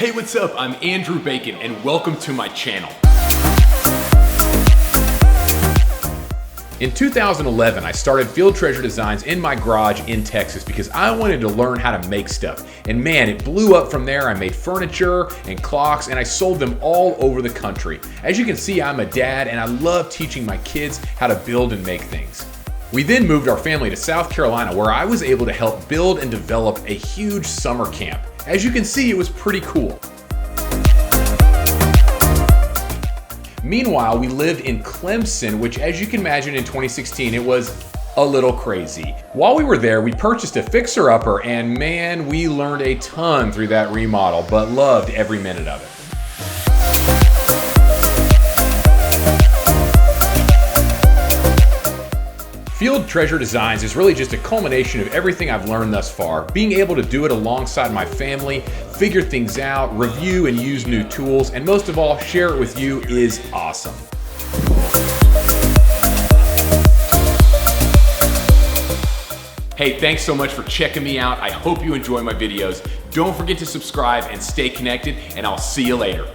Hey, what's up? I'm Andrew Bacon and welcome to my channel. In 2011, I started Field Treasure Designs in my garage in Texas because I wanted to learn how to make stuff. And man, it blew up from there. I made furniture and clocks and I sold them all over the country. As you can see, I'm a dad and I love teaching my kids how to build and make things. We then moved our family to South Carolina where I was able to help build and develop a huge summer camp. As you can see, it was pretty cool. Meanwhile, we lived in Clemson, which as you can imagine in 2016, it was a little crazy. While we were there, we purchased a fixer-upper and man, we learned a ton through that remodel, but loved every minute of it. Field Treasure Designs is really just a culmination of everything I've learned thus far. Being able to do it alongside my family, figure things out, review and use new tools, and most of all, share it with you is awesome. Hey, thanks so much for checking me out. I hope you enjoy my videos. Don't forget to subscribe and stay connected, and I'll see you later.